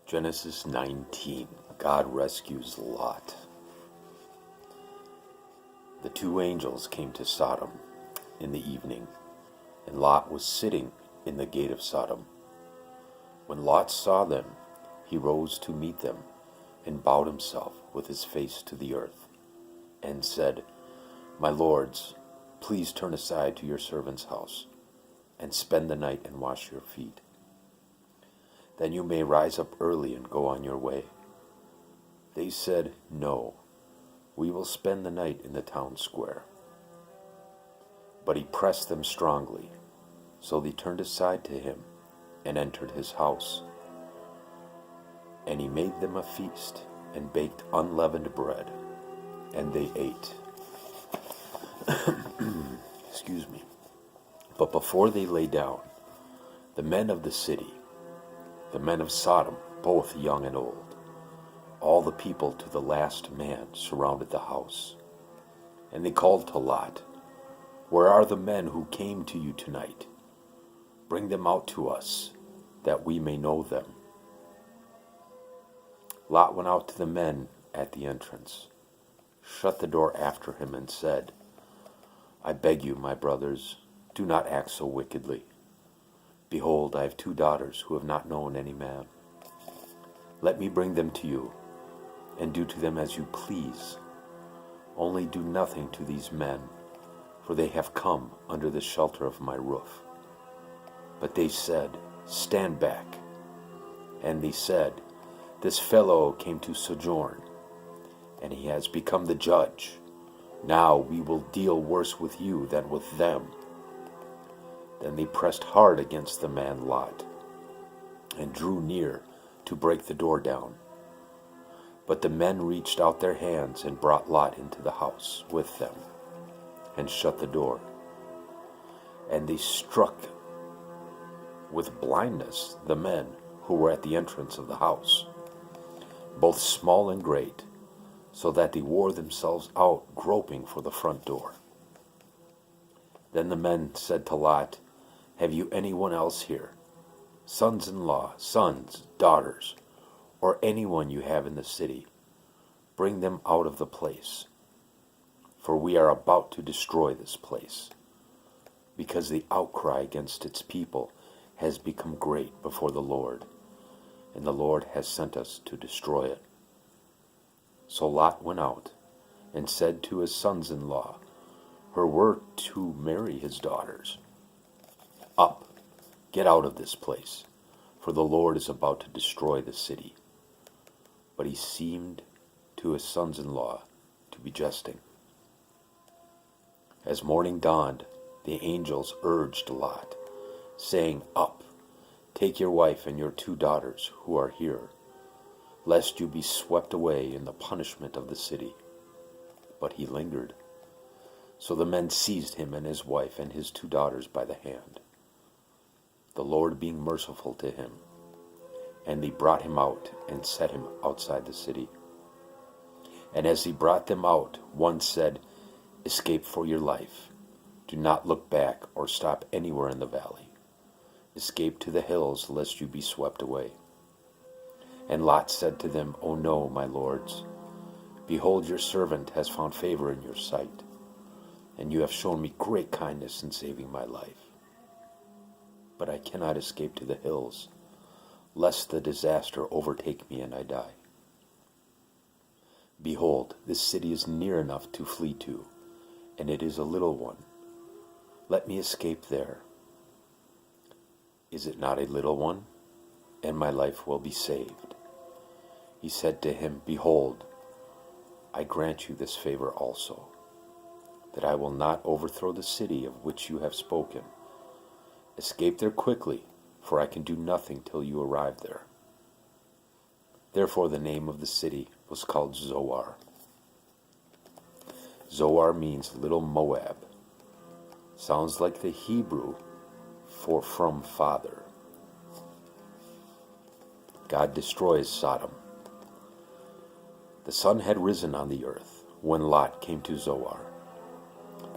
Genesis 19. God rescues Lot. The two angels came to Sodom in the evening, and Lot was sitting in the gate of Sodom. When Lot saw them, he rose to meet them, and bowed himself with his face to the earth, and said, "My lords, please turn aside to your servant's house, and spend the night and wash your feet. Then you may rise up early and go on your way." They said, "No, we will spend the night in the town square." But he pressed them strongly, so they turned aside to him and entered his house. And he made them a feast and baked unleavened bread, and they ate. Excuse me. But before they lay down, the men of the city, the men of Sodom, both young and old, all the people to the last man, surrounded the house. And they called to Lot, "Where are the men who came to you tonight? Bring them out to us, that we may know them." Lot went out to the men at the entrance, shut the door after him, and said, "I beg you, my brothers, do not act so wickedly. Behold, I have 2 daughters who have not known any man. Let me bring them to you, and do to them as you please. Only do nothing to these men, for they have come under the shelter of my roof." But they said, "Stand back." And they said, "This fellow came to sojourn, and he has become the judge. Now we will deal worse with you than with them." Then they pressed hard against the man Lot, and drew near to break the door down. But the men reached out their hands and brought Lot into the house with them, and shut the door. And they struck with blindness the men who were at the entrance of the house, both small and great, so that they wore themselves out groping for the front door. Then the men said to Lot, "Have you anyone else here, sons-in-law, sons, daughters, or anyone you have in the city? Bring them out of the place, for we are about to destroy this place, because the outcry against its people has become great before the Lord, and the Lord has sent us to destroy it." So Lot went out and said to his sons-in-law, who were to marry his daughters, "Up, get out of this place, for the Lord is about to destroy the city." But he seemed to his sons-in-law to be jesting. As morning dawned, the angels urged Lot, saying, "Up, take your wife and your 2 daughters who are here, lest you be swept away in the punishment of the city." But he lingered. So the men seized him and his wife and his 2 daughters by the hand, the Lord being merciful to him. And they brought him out and set him outside the city. And as he brought them out, one said, "Escape for your life. Do not look back or stop anywhere in the valley. Escape to the hills, lest you be swept away." And Lot said to them, "O no, my lords. Behold, your servant has found favor in your sight, and you have shown me great kindness in saving my life. But I cannot escape to the hills, lest the disaster overtake me and I die. Behold, this city is near enough to flee to, and it is a little one. Let me escape there. Is it not a little one? And my life will be saved." He said to him, "Behold, I grant you this favor also, that I will not overthrow the city of which you have spoken. Escape there quickly, for I can do nothing till you arrive there." Therefore the name of the city was called Zoar. Zoar means little Moab. Sounds like the Hebrew for from father. God destroys Sodom. The sun had risen on the earth when Lot came to Zoar.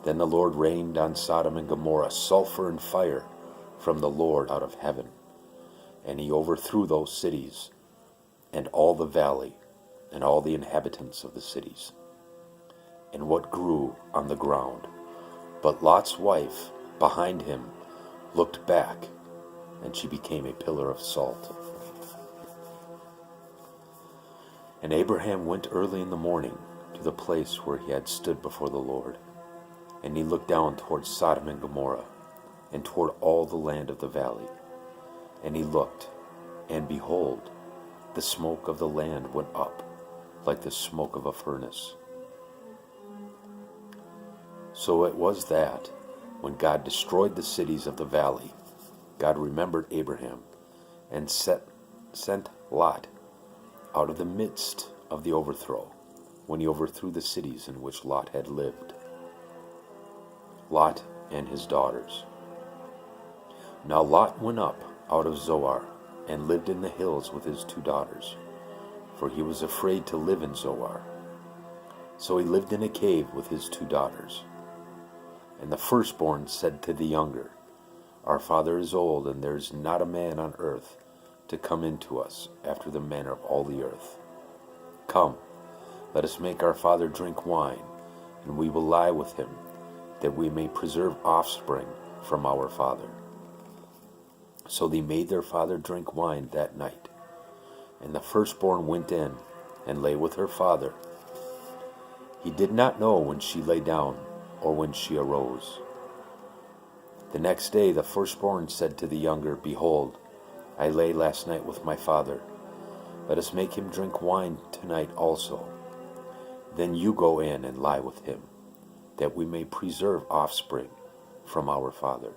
Then the Lord rained on Sodom and Gomorrah sulfur and fire from the Lord out of heaven, and he overthrew those cities, and all the valley, and all the inhabitants of the cities, and what grew on the ground. But Lot's wife behind him looked back, and she became a pillar of salt. And Abraham went early in the morning to the place where he had stood before the Lord, and he looked down toward Sodom and Gomorrah, and toward all the land of the valley. And he looked, and behold, the smoke of the land went up, like the smoke of a furnace. So it was that, when God destroyed the cities of the valley, God remembered Abraham, and sent Lot out of the midst of the overthrow, when he overthrew the cities in which Lot had lived. Lot and his daughters. Now Lot went up out of Zoar, and lived in the hills with his 2 daughters, for he was afraid to live in Zoar. So he lived in a cave with his 2 daughters. And the firstborn said to the younger, Our father is old, and there is not a man on earth to come into us after the manner of all the earth. Come, let us make our father drink wine, and we will lie with him, that we may preserve offspring from our father. So they made their father drink wine that night. And the firstborn went in and lay with her father. He did not know when she lay down or when she arose. The next day the firstborn said to the younger, Behold, I lay last night with my father. Let us make him drink wine tonight also. Then you go in and lie with him, that we may preserve offspring from our father.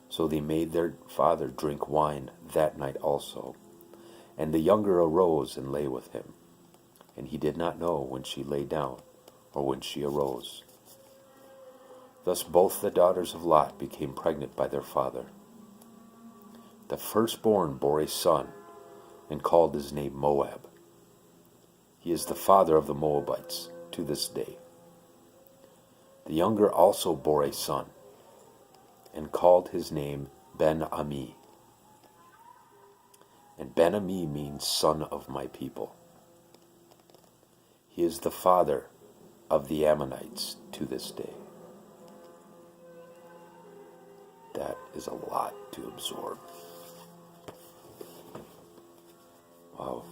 So they made their father drink wine that night also. And the younger arose and lay with him. And he did not know when she lay down or when she arose. Thus both the daughters of Lot became pregnant by their father. The firstborn bore a son, and called his name Moab. He is the father of the Moabites to this day. The younger also bore a son, and called his name Ben-Ami. And Ben-Ami means son of my people. He is the father of the Ammonites to this day. That is a lot to absorb. Wow.